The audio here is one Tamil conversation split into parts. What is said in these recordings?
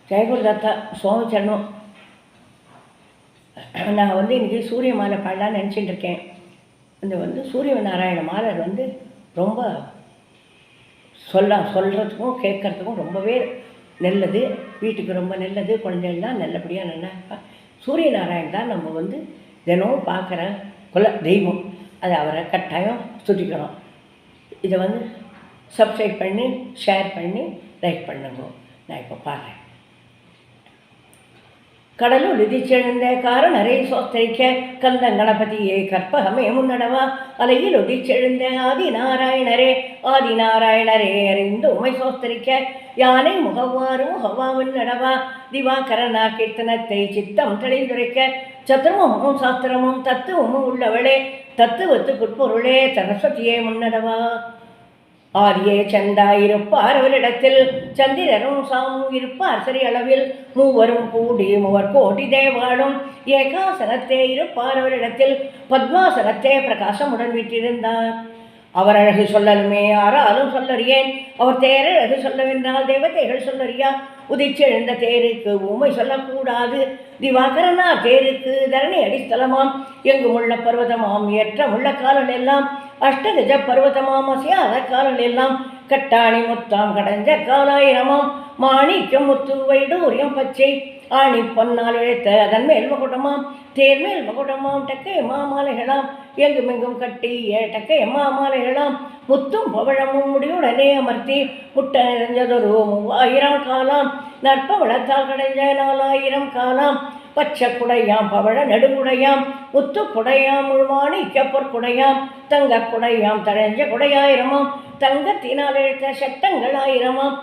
ஜெயகுருதத்தா சோமச்சரணம். நான் இன்றைக்கி சூரிய மாலை பாடலான்னு நினச்சிட்டு இருக்கேன். சூரிய நாராயண மாலை ரொம்ப சொல்கிறதுக்கும் கேட்குறதுக்கும் ரொம்பவே நல்லது. வீட்டுக்கு ரொம்ப நல்லது. குழந்தைகள்லாம் நல்லபடியாக நல்லா சூரிய நாராயணன் தான் நம்ம தினமும் பார்க்குற குல தெய்வம். அது அவரை கட்டாயம் சுற்றிக்கணும். இதை சப்ஸ்கிரைப் பண்ணி ஷேர் பண்ணி லைக் பண்ணுங்க. நான் இப்போ பாடுறேன். கடலுள் உதிச்செழுந்த காரணரை சோத்தரிக்க கந்த கணபதியே கற்பகமே முன்னடவா அலையில் உதிச்செழுந்த ஆதிநாராயணரே ஆதிநாராயணரே அறிந்து உமை சோத்தரிக்க யானை முகவாறு முகவாவின் நடவா திவாகரனா கீர்த்தனத்தை சித்தம் தெளிந்துரைக்க சத்துருவமும் சாஸ்திரமும் தத்துவமும் உள்ளவளே தத்துவத்துக்குட்பொருளே சரஸ்வதியே முன்னடவா ஆதியே சந்தாயிருப்பார் அவரிடத்தில் சந்திரரும் சாமும் இருப்பார் சரி அளவில் மூவரும் கூடி மூவர் கோடி தேவாளும் ஏகாசனத்தே இருப்பார் அவரிடத்தில் பத்மாசனத்தே பிரகாசமுடன் வீற்றிருந்தார். அவர் அழகு சொல்லலுமே யாராலும் சொல்லறியேன் அவர் தேரழகு சொல்லவென்றால் தேவதைகள் சொல்லறியா உதிச்செழுந்த தேருக்கு ஊமை சொல்லக்கூடாது திவாகரனா தேருக்கு தரணி அடிஸ்தலமாம் எங்குமுள்ள பர்வதமாம் ஏற்றமுள்ள காலல் எல்லாம் அஷ்டகஜ பர்வதமாம் அசையாத காலல் எல்லாம் கட்டாணி முத்தாம் கடைஞ்ச காலாயிரமாம் மாணிக்கம் முத்து வைடூரியம் பச்சை ஆணி பொன்னால் இழைத்த அதன் மேல் மகுடமாம் தேர்மேல் மகுடமாம் டக்கை மாமாலைகளாம் எங்குமெங்கும் கட்டி டக்கை மாமாலைகளாம் முத்தும் பவழமும் முடியுடனே அமர்த்தி முட்ட நிறைஞ்சதொரு 3000 காலாம் நற்பவளத்தால் கடைஞ்ச 4000 காலாம் பச்சை குடையாம் பவழ நெடுங்குடையாம் முத்து குடையாம் முழுமாணிக்க பொற்குடையாம் தங்க குடையாம் தழைஞ்ச குடையாயிரமாம் தங்கத்தினால் இழைத்த சட்டங்கள் 1000மாம்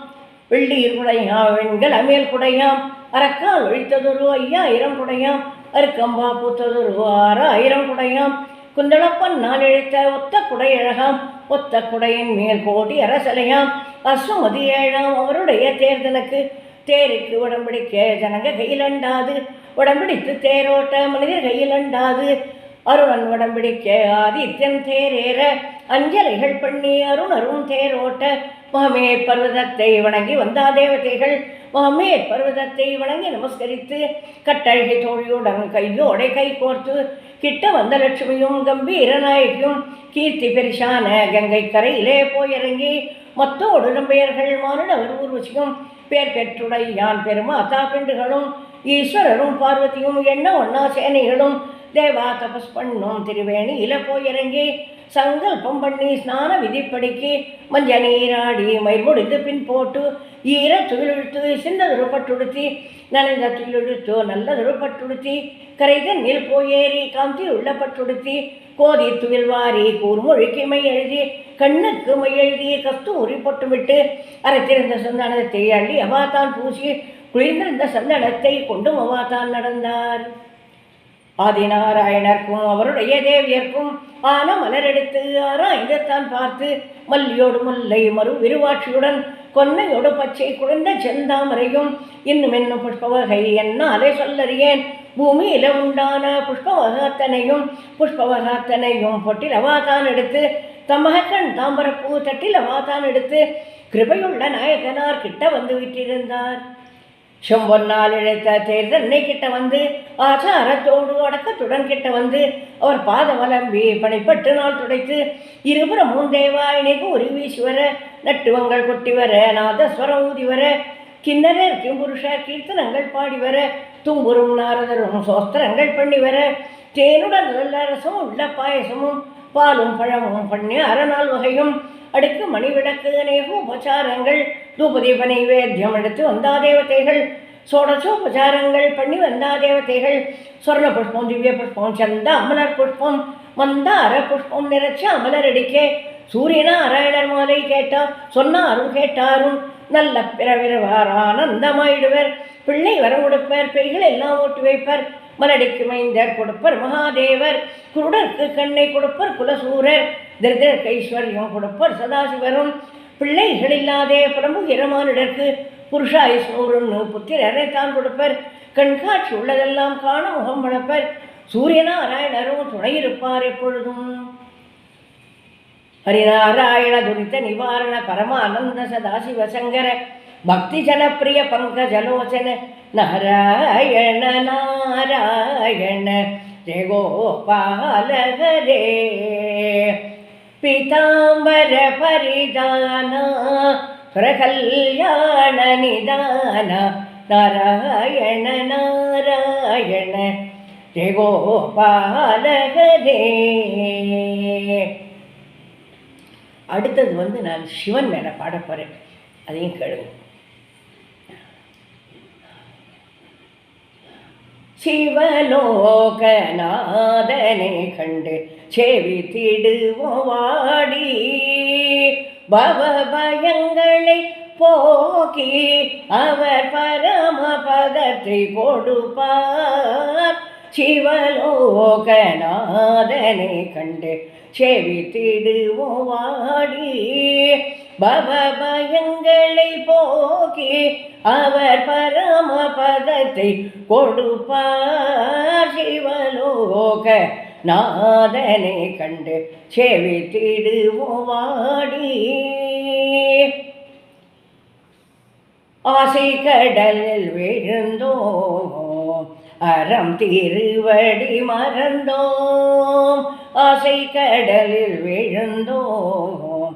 வெள்ளீர் குடையாம் வெண்கள் அமேல் குடையாம் அரக்கால் ஒழித்ததொரு 5000 குடையாம் அருக்கம்பா பூத்ததொரு 6000 குடையாம் குந்தளப்பன் நான் இழைத்த ஒத்த குடையழகாம் ஒத்த குடையின் மேல் கோடி அரசலையாம் அசுமதி 7ஆம் அவருடைய தேர்தலுக்கு தேருக்கு உடம்பிடிக்க ஜனங்க கையில் அண்டாது உடம்பிடித்து தேரோட்ட மனிதர் கையில் அண்டாது அருணன் உடம்பிடிக்க ஆதித்யன் தேரேற அஞ்சலைகள் பண்ணி அருணரும் தேரோட்ட மகமேற் பர்வதத்தை வணங்கி வந்தா தேவதைகள் மகமேற் பர்வதத்தை வணங்கி நமஸ்கரித்து கட்டழகி தோழியுடன் கையோடை கை கோர்த்து கிட்ட வந்த லட்சுமியும் கம்பீர நாயகியும் கீர்த்தி பெரிசான கங்கை கரையிலே போயிறங்கி மத்தோடு நம்பெயர்கள் மானுடவர் ஊர்வசியும் பேர் பெற்றுடையான் பெருமாதா பெண்டுகளும் ஈஸ்வரரும் பார்வதியும் எண்ண ஒன்னா சேனைகளும் தேவா தபஸ் பண்ணும் திருவேணியில போயிறங்கி சங்கல்பம் பண்ணி ஸ்நான விதிப்படிக்கு மஞ்ச நீராடி மயிர் முடிந்து பின் போட்டு ஈர துயிலெழுத்து சின்னதொரு பட்டுடுத்தி நனைந்த துயிலெழுத்து நல்லதொரு பட்டுடுத்தி கரைதன் நீல் போயேறி காந்தி உள்ள பட்டுடுத்தி கோதி துயில் வாரி கூர்மொழிக்கு மை எழுதி கண்ணுக்கு மை எழுதி கஸ்தூரி பொட்டுமிட்டு அரைத்திருந்த சந்தனத்தை அள்ளி அவாத்தான் பூசி குளிர்ந்திருந்த சந்தனத்தை கொண்டும் அவாத்தான் நடந்தார். ஆதிநாராயணர்க்கும் அவருடைய தேவியர்க்கும் ஆன மலரெடுத்து ஆராய்ந்தான் பார்த்து மல்லியோடு முல்லை மறு விருவாட்சியுடன் கொன்னையோடு பச்சை குழந்த செந்தாமரையும் இன்னும் புஷ்பவகை என்னாலே சொல்லறியேன் பூமியில உண்டான புஷ்பவகாத்தனையும் பொட்டிலவாதான் எடுத்து தமகக்கண் தாம்பரப்பூ தட்டிலவாதான் எடுத்து கிருபையுள்ள நாயகனார் கிட்ட வந்து விட்டிருந்தார். செம்பொன்னால் இழைத்த தேர்தன்னை கிட்ட வந்து ஆச்சாரத்தோடு அடக்கத்துடன் கிட்ட வந்து அவர் பாத வலம்பி பணிப்பட்டு நாள் துடைத்து இருபுறமும் தேவாயினை கூறி வீசி வர நட்டுவங்கள் கொட்டி வர நாதஸ்வரம் ஊதி வர கிண்ணரர் கிம்புருஷர் கீர்த்தனங்கள் பாடி வர தும்புரும் நாரதரும் சோஸ்திரங்கள் பண்ணி வர தேனுடன் நல்ல ரசமும் உள்ள பாயசமும் பாலும் பழமும் பண்ணி அறநாள் வகையும் அடுக்கு மணிவிளக்கு அநேக உபச்சாரங்கள் தூபதீப நைவேத்தியம் எடுத்து வந்தா தேவதைகள் சோடசோபச்சாரங்கள் பண்ணி வந்தா தேவதைகள் சொர்ண புஷ்பம் திவ்ய புஷ்பம் சந்த அமலர் புஷ்பம் மந்தார புஷ்பம் நிறைச்ச அமலர் அடிக்கே சூரியநாராயணர் மாலை கேட்டா சொன்னாரும் கேட்டாரும் நல்ல பிறவிரவார் ஆனந்தமாயிடுவர் பிள்ளை வரம் கொடுப்பர் பெய்கள் எல்லாம் ஓட்டு வைப்பர் மலடிக்கு மைந்தர் கொடுப்பர் மகாதேவர் குருடற்கு கண்ணை கொடுப்பர் குலசூரர் திருதற்கு ஐஸ்வர்யம் கொடுப்பர் சதாசிவரும் பிள்ளைகள் இல்லாதே புலம்புகிறமானிடற்கு புருஷாயுஷ்ணூருன்னு புத்திரரை தான் கொடுப்பர் கண்காட்சி உள்ளதெல்லாம் காண முகம் வளர்ப்பர் சூரியநாராயணரும் துணையிருப்பார் எப்பொழுதும். ஹரிநாராயண துரித நிவாரண பரமானந்த சதாசிவசங்கர பக்தி ஜனப்பிரிய பங்கஜலோச்சன நாராயண நாராயண ஜெய கோபால ஹரே பீதாம்பர பரிதான பிரகல்யாண நிதான நாராயண நாராயண ஜெய கோபால ஹரே. அடுத்தது நான் சிவன் மேலே பாட போகிறேன், அதையும் கேளுங்க. சிவலோகநாதனை கண்டு செவித்திடுவோம் வாடி, பவபயங்களை போக்கி அவர் பரமபதத்தை கொடுப்பார். சிவலோகநாதனை கண்டு செவித்திடுவோம் வாடி, பவபயங்களை போக்கி அவர் பரமபதத்தை கொடுப்பார். சிவலோக நாதனை கண்டு செவித்திடுவோம் வாடி, ஆசை கடலில் விழுந்தோம் அறம் திருவடி மறந்தோம். ஆசை கடலில் விழுந்தோம்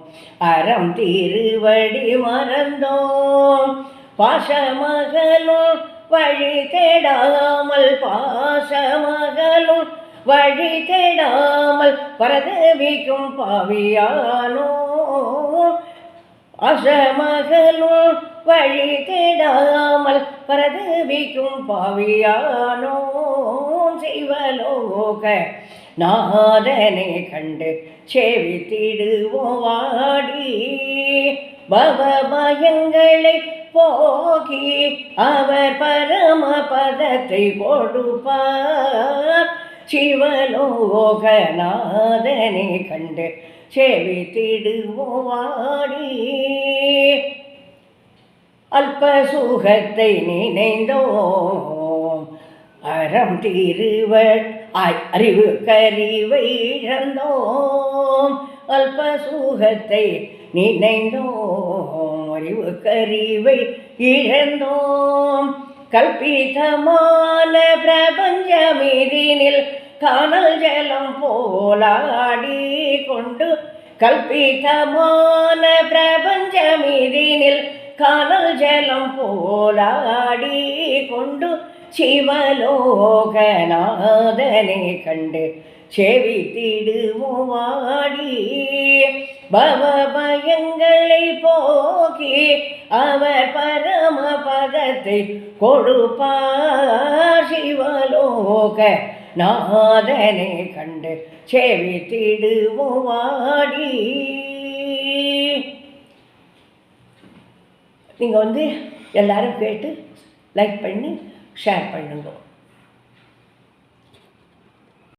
அறம் திருவடி மறந்தோம். பாசமகளும் வழி தேடாமல் பாசமகளும் வழி தேடாமல் பரதவிக்கும் பாவியானோ. அசமகளும் வழி தேடாமல் பரதவிக்கும் பாவியானோ. சிவலோக நாதனை கண்டு செவித்திடுவோம் வாடி, பவபயங்களை போகி அவர் பரமபதத்தை கொடுப்பார். சிவலோக நாதனை கண்டு செவித்திடுவோம் வாடி, அல்ப சுகத்தை நினைந்தோம் அறம் திருவடி அறிவு கறிவை இழந்தோம். அல்ப சுகத்தை நினைந்தோம் அறிவு கறிவை இழந்தோம். கல்பிதமான பிரபஞ்சமிதினில் காணல் ஜலம் போலாடி கொண்டு, கல்பிதமான பிரபஞ்சமிதினில் காணல் ஜலம் போலாடி கொண்டு, சிவலோகநாதனை கண்டு செவித்திடுவோம் வாடி, பவபயங்களை போக்கி அவர் பரமபதத்தை கொடுப்பார். சிவலோக நாதனை கண்டு செவித்திடுவோம் வாடி. நீங்கள் எல்லாரும் கேட்டு லைக் பண்ணி ஷேர் பண்ணுங்க.